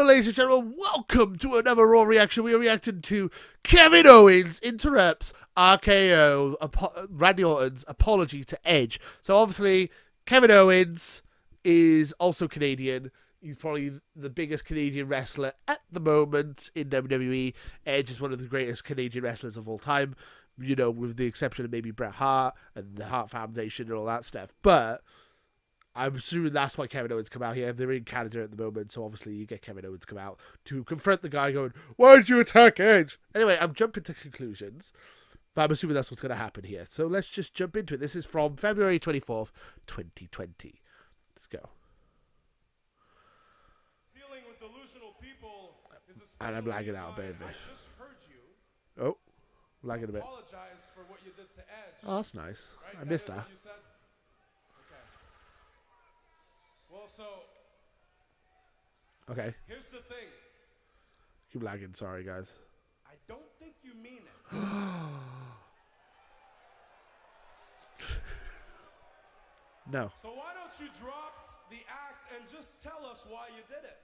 Ladies and gentlemen, welcome to another Raw reaction. We are reacting to Kevin Owens interrupts RKO, Randy Orton's apology to Edge. So obviously, Kevin Owens is also Canadian. He's probably the biggest Canadian wrestler at the moment in WWE. Edge is one of the greatest Canadian wrestlers of all time, you know, with the exception of maybe Bret Hart and the Hart Foundation and all that stuff. But I'm assuming that's why Kevin Owens come out here. They're in Canada at the moment, so obviously you get Kevin Owens come out to confront the guy going, "Why did you attack Edge?" Anyway, I'm jumping to conclusions, but I'm assuming that's what's going to happen here. So let's just jump into it. This is from February 24th, 2020. Let's go. Dealing with delusional people is a And I'm lagging out a bit. I just heard you. Oh, lagging a bit. Apologize for what you did to Edge. Oh, that's nice. Right? I missed that. What you said? Okay. Well, so Okay. here's the thing. Keep lagging. Sorry, guys. I don't think you mean it. No. So why don't you drop the act and just tell us why you did it?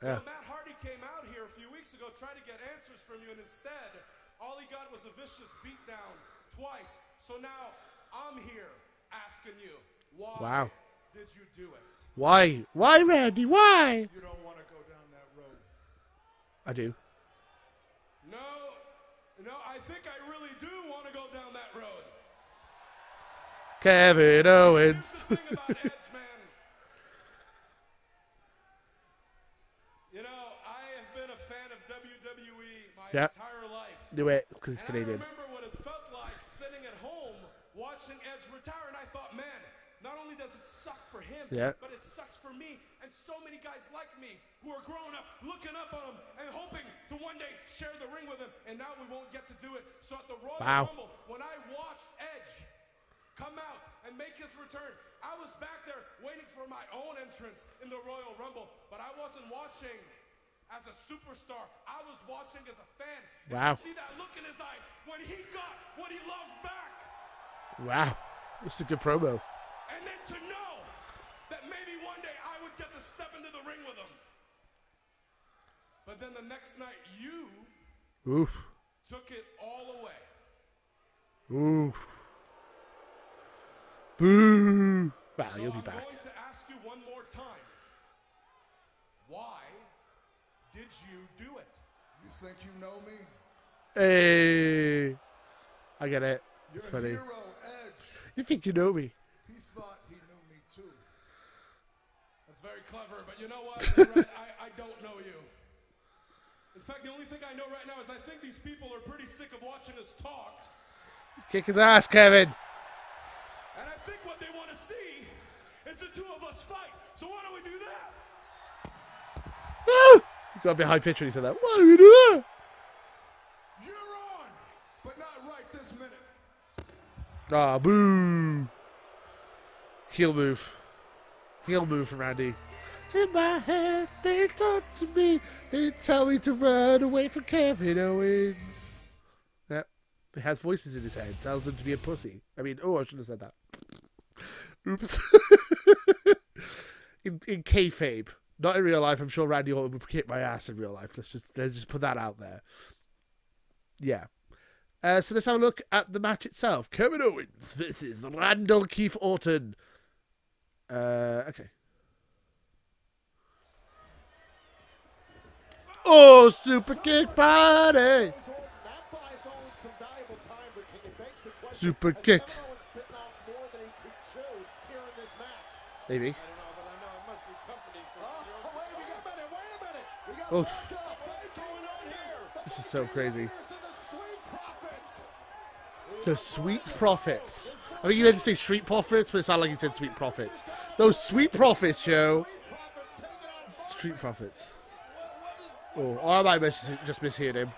Yeah. You know, Matt Hardy came out here a few weeks ago, tried to get answers from you, and instead, all he got was a vicious beatdown twice. So now I'm here asking you, why did you do it? Why? Why, Randy? Why? You don't want to go down that road. I do. No, I think I really do want to go down that road. Kevin Owens. Here's the thing about Edge, man. You know, I have been a fan of WWE my entire life. Do it, because it's Canadian. I remember what it felt like sitting at home watching Edge retire, and I thought, man, not only does it suck for him, but it sucks for me and so many guys like me who are growing up, looking up on him and hoping to one day share the ring with him, and now we won't get to do it. So at the Royal Rumble, when I watched Edge come out and make his return, I was back there waiting for my own entrance in the Royal Rumble, but I wasn't watching as a superstar. I was watching as a fan. And to see that look in his eyes when he got what he loves back. Wow. This is a good promo. And then to know that maybe one day I would get to step into the ring with him. But then the next night, you took it all away. Ooh. Boo. Wow, So you'll be back. I'm going to ask you one more time. Why did you do it? You think you know me? Hey. I get it. It's funny. Hero, Edge. You think you know me? He thought he knew me too. That's very clever, but you know what? You're right, I don't know you. In fact, the only thing I know right now is I think these people are pretty sick of watching us talk. Kick his ass, Kevin. And I think what they want to see is the two of us fight. So why don't we do that? You got a bit high pitch when he said that. Why do we do that? You're on, but not right this minute. Ah, boo. Heel move. Heel move from Randy. It's in my head, they talk to me. They tell me to run away from Kevin Owens. Yep. It has voices in his head. Tells him to be a pussy. I mean, oh, I shouldn't have said that. Oops. in kayfabe. Not in real life. I'm sure Randy Orton would kick my ass in real life. Let's just put that out there. Yeah. So let's have a look at the match itself. Kevin Owens versus Randall Keith Orton. Okay. Oh, super kick party! Super kick. Maybe. Oh, this is so crazy. The Sweet Profits. I think you meant to say Street Profits, but it sounded like you said Sweet Profits. Those Sweet Profits, yo. Street Profits. Oh, I might just misheard him.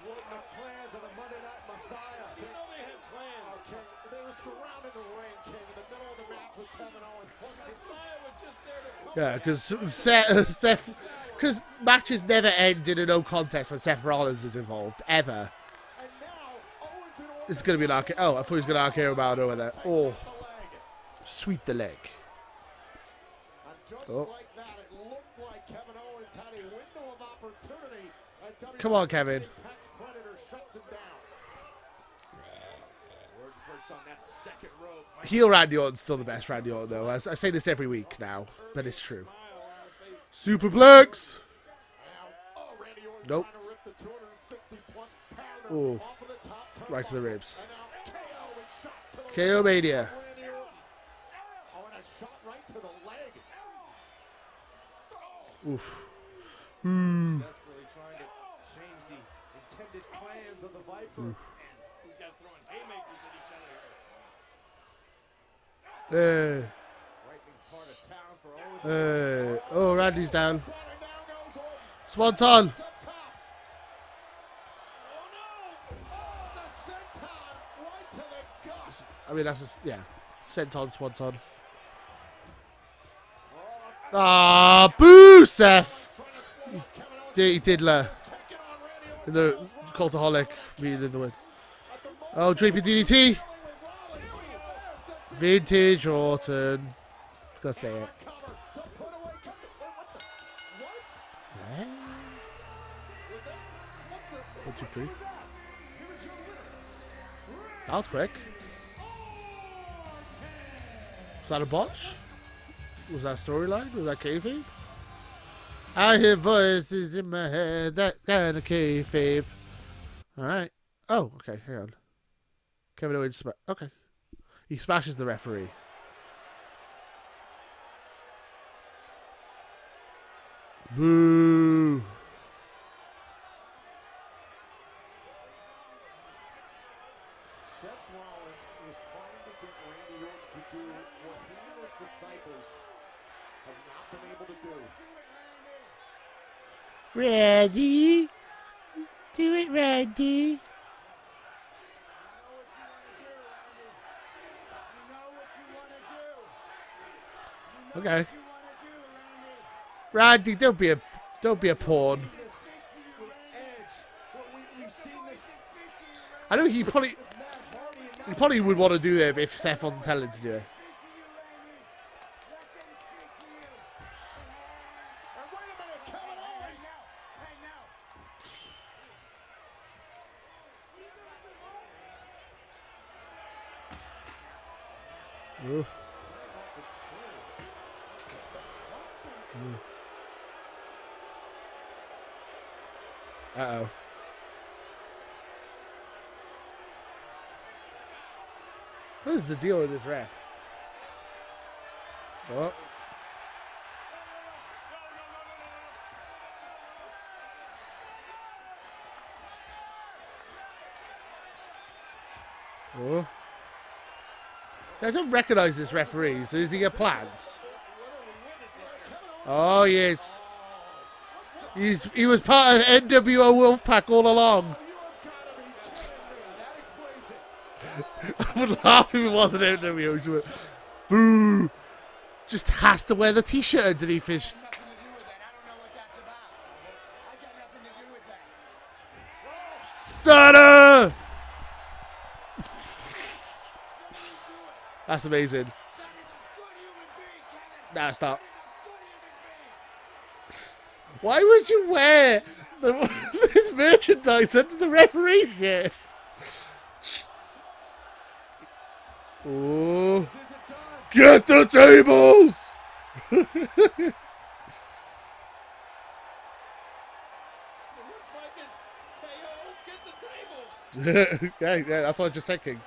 Yeah, because Seth, because matches never end in a no contest when Seth Rollins is involved, ever. It's going to be an RKO. Oh, I thought he was going to RKO about over there. Oh, sweep the leg. Oh. Come on, Kevin. Heel Randy Orton's still the best Randy Orton, though. I say this every week now, but it's true. Superplex. Nope. Oh, right to the ribs. KO Mania. Oof. Mm. Oh, Randy's down. Swanton. I mean, that's a, yeah. Senton, Swanton. Ah, boo, Seth. Dirty Diddler. In the Cultaholic being in the win. Oh, Drapey DDT. Vintage Orton. Gotta say it. 1, 2, 3. That was quick. Was that a botch? Was that storyline? Was that kayfabe? I hear voices in my head, that kind of kayfabe. Alright. Oh, okay, hang on. Kevin Owens, okay. He smashes the referee. Boo! Seth Rollins is trying to get Randy Orton to do what he and his disciples have not been able to do. Randy! Do it, Randy! Okay. Randy, don't be a pawn. I know he probably would want to do it if Seth wasn't telling him to do it. Oof. Uh-oh. What is the deal with this ref? Oh. Oh. I don't recognize this referee, so is he a plant? Oh, yes. He was part of NWO Wolfpack all along. I would laugh if it wasn't NWO. Boo! Just has to wear the t-shirt underneath his... Stunner! That's amazing. Nah, stop. Why would you wear this merchandise under the referee shit? Oh. Get the tables! Yeah, that's what I was just thinking.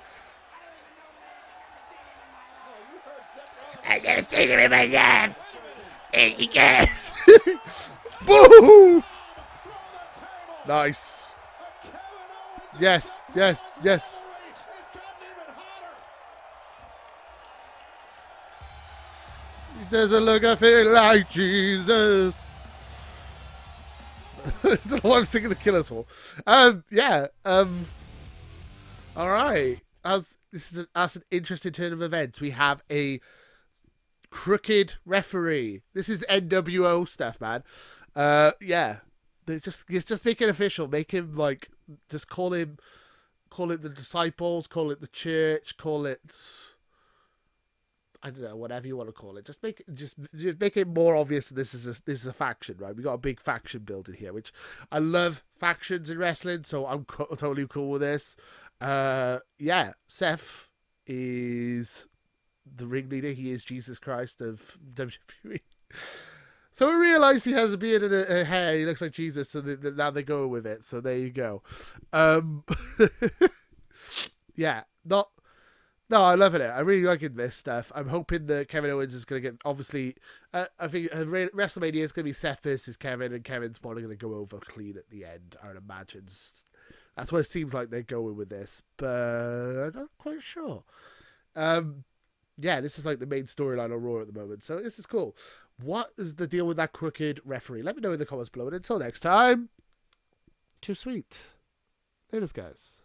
I gotta take him in my life. And he goes. Boo! Nice. Yes, yes, yes. He doesn't look a thing like Jesus. I don't know why I'm singing the Killers for. Yeah. All right. That's an interesting turn of events. We have a crooked referee. This is NWO stuff, man. Yeah. Just make it official. Make him like just call it the disciples, call it the church, call it I don't know, whatever you want to call it. Just make it more obvious that this is a faction, right? We got a big faction building here, which I love factions in wrestling, so I'm totally cool with this. Yeah, Seth is the ringleader. He is Jesus Christ of WWE. So we realise he has a beard and a hair. He looks like Jesus, so now they go with it. So there you go. Yeah, no, I'm loving it. I'm really liking this stuff. I'm hoping that Kevin Owens is going to get, obviously, I think WrestleMania is going to be Seth versus Kevin, and Kevin's probably going to go over clean at the end, I would imagine. That's what it seems like they're going with this, but I'm not quite sure. Yeah, this is like the main storyline on Raw at the moment, so this is cool. What is the deal with that crooked referee? Let me know in the comments below, and until next time, too sweet. Laters, guys.